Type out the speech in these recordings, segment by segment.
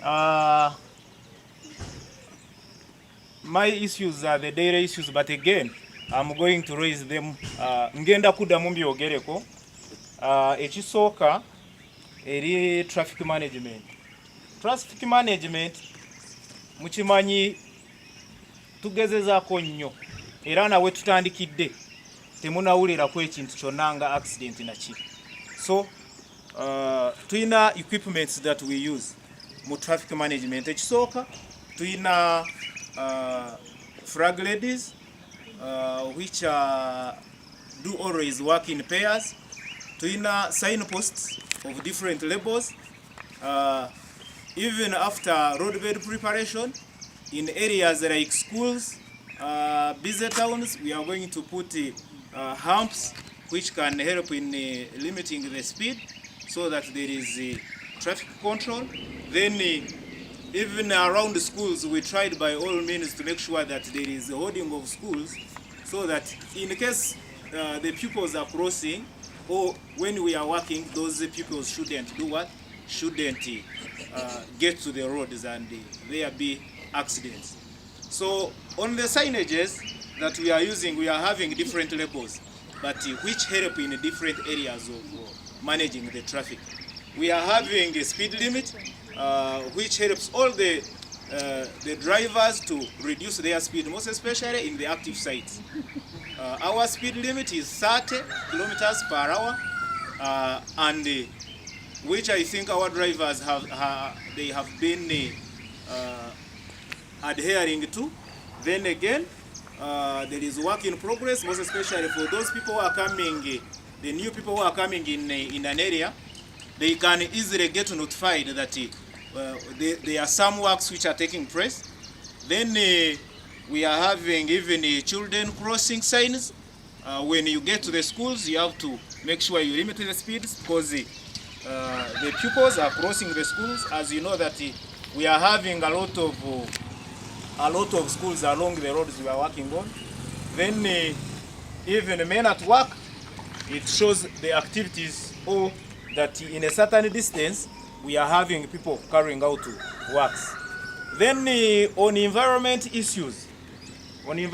Uh, my issues are the daily issues, but again, I'm going to raise them. Ngenda kuddamu mbyogereko. Ekisooka eri traffic management. Traffic management mukimanyi tugezezaako nnyo era nawe tutandikidde temunawulirako ekintu kyonna nga accident naki. So tuyina equipments that we use mu traffic management. Ekisooka tuyina flag ladies which do always work in pairs. Tuyina signposts of different labels. Even after roadbed preparation in areas like schools, busy towns, we are going to put humps which can help in limiting the speed so that there is traffic control. Then even around the schools, we tried by all means to make sure that there is a holding of schools so that in case the pupils are crossing or when we are working, those pupils shouldn't do what? Shouldn't get to the roads and there be accidents. So on the signages that we are using, we are having different labels, but which help in different areas of managing the traffic. We are having a speed limit, which helps all the drivers to reduce their speed, most especially in the active sites. Our speed limit is 30 kilometers per hour, and which I think our drivers have been adhering to. Then again, there is work in progress, most especially for those people who are coming, the new people who are coming in an area. They can easily get notified that there are some works which are taking place. Then we are having even children crossing signs. When you get to the schools, you have to make sure you limit the speeds because the pupils are crossing the schools. As you know that we are having a lot of schools along the roads we are working on. Then even men at work, it shows the activities or that in a certain distance we are having people carrying out works. Then on environment issues, I'm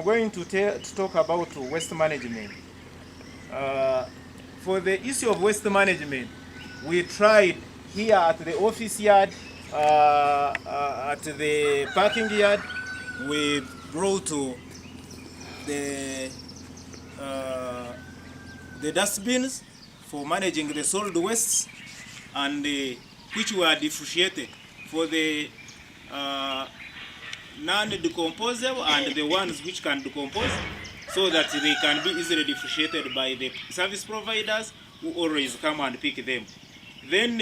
going to talk about waste management. For the issue of waste management, we tried here at the office yard, at the parking yard, we brought the dustbins for managing the solid wastes, and which were differentiated for the non-decomposable and the ones which can decompose, so that they can be easily differentiated by the service providers who always come and pick them. Then,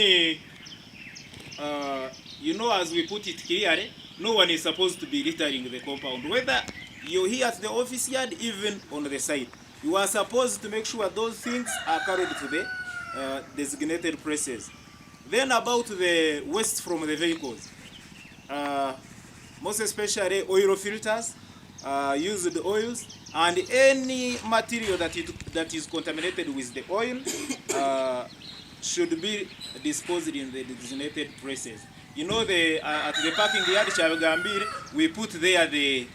you know, as we put it clearly, no one is supposed to be littering the compound, whether you're here at the office yard, even on the side. You are supposed to make sure those things are carried to the designated places. Then about the waste from the vehicles, most especially oil filters, used oils, and any material that is contaminated with the oil should be disposed in the designated places. You know, at the parking yard, Chabagambir, we put there the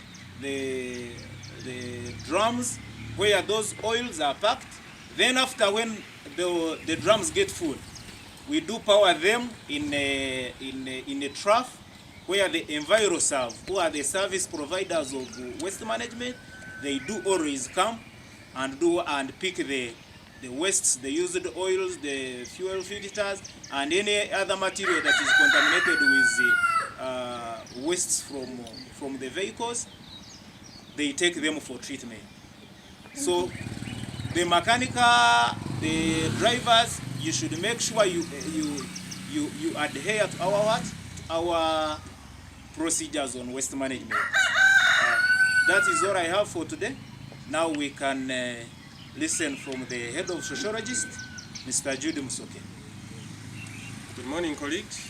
drums where those oils are packed. Then after, when the drums get full, we do power them in a trough where the EnviroServe, who are the service providers of waste management, they do always come and pick the wastes, the used oils, the fuel filters, and any other material that is contaminated with wastes from the vehicles. They take them for treatment. So the the drivers, you should make sure you adhere to our procedures on waste management. That is all I have for today. Now we can listen from the head of sociologist, Mr. Jude Musoke. Good morning, colleagues.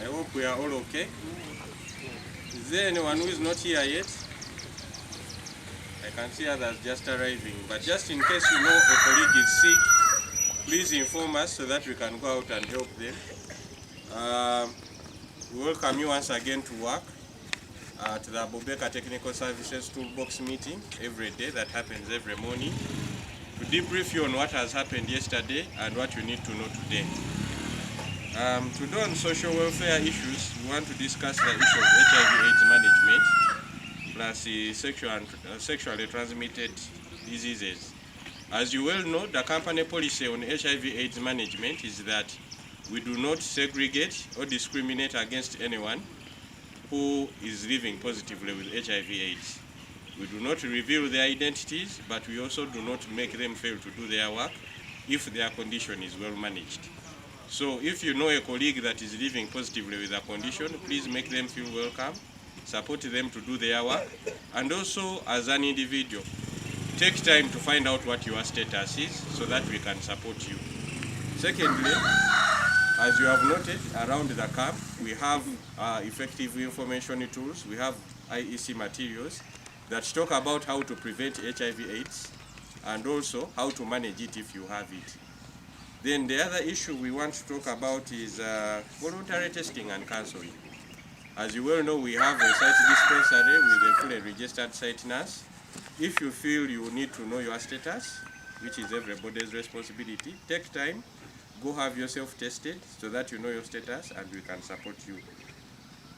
I hope we are all okay. Is there anyone who is not here yet? I can see others just arriving, but just in case you know a colleague is sick, please inform us so that we can go out and help them. We welcome you once again to work at the Abubaker Technical Services Toolbox meeting every day that happens every morning to debrief you on what has happened yesterday and what you need to know today. Today on social welfare issues, we want to discuss the issue of HIV/AIDS management plus the sexually transmitted diseases. As you well know, the company policy on HIV/AIDS management is that we do not segregate or discriminate against anyone who is living positively with HIV/AIDS. We do not reveal their identities, but we also do not make them fail to do their work if their condition is well managed. So if you know a colleague that is living positively with a condition, please make them feel welcome, support them to do their work, and also as an individual, take time to find out what your status is so that we can support you. Secondly, as you have noted, around the camp, we have effective information tools. We have IEC materials that talk about how to prevent HIV/AIDS and also how to manage it if you have it. Then the other issue we want to talk about is voluntary testing and counseling. As you well know, we have a site dispensary with a fully registered site nurse. If you feel you need to know your status, which is everybody's responsibility, take time, go have yourself tested so that you know your status and we can support you.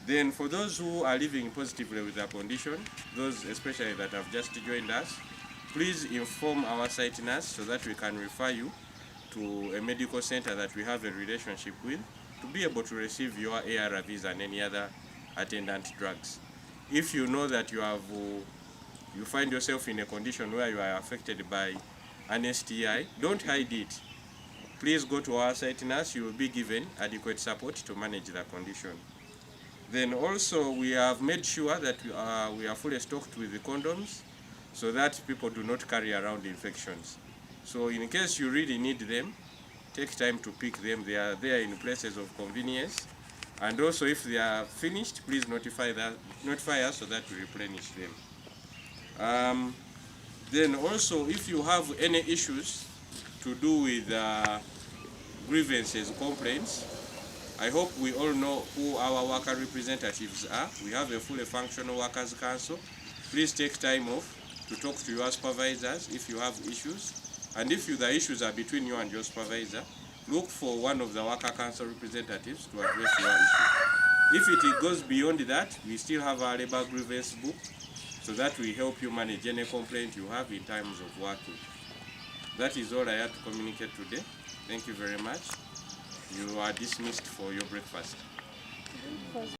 Then for those who are living positively with their condition, those especially that have just joined us, please inform our site nurse so that we can refer you to a medical center that we have a relationship with to be able to receive your ARVs and any other attendant drugs. If you know that you find yourself in a condition where you are affected by an STI, don't hide it. Please go to our site nurse. You will be given adequate support to manage the condition. Then also we have made sure that we are fully stocked with the condoms so that people do not carry around infections. So in case you really need them, take time to pick them. They are there in places of convenience. And also if they are finished, please notify us so that we replenish them. Then also if you have any issues to do with grievances, complaints, I hope we all know who our worker representatives are. We have a fully functional workers council. Please take time off to talk to your supervisors if you have issues. And if the issues are between you and your supervisor, look for one of the worker council representatives to address your issue. If it goes beyond that, we still have our labor grievance book so that we help you manage any complaint you have in terms of working. That is all I had to communicate today. Thank you very much. You are dismissed for your breakfast.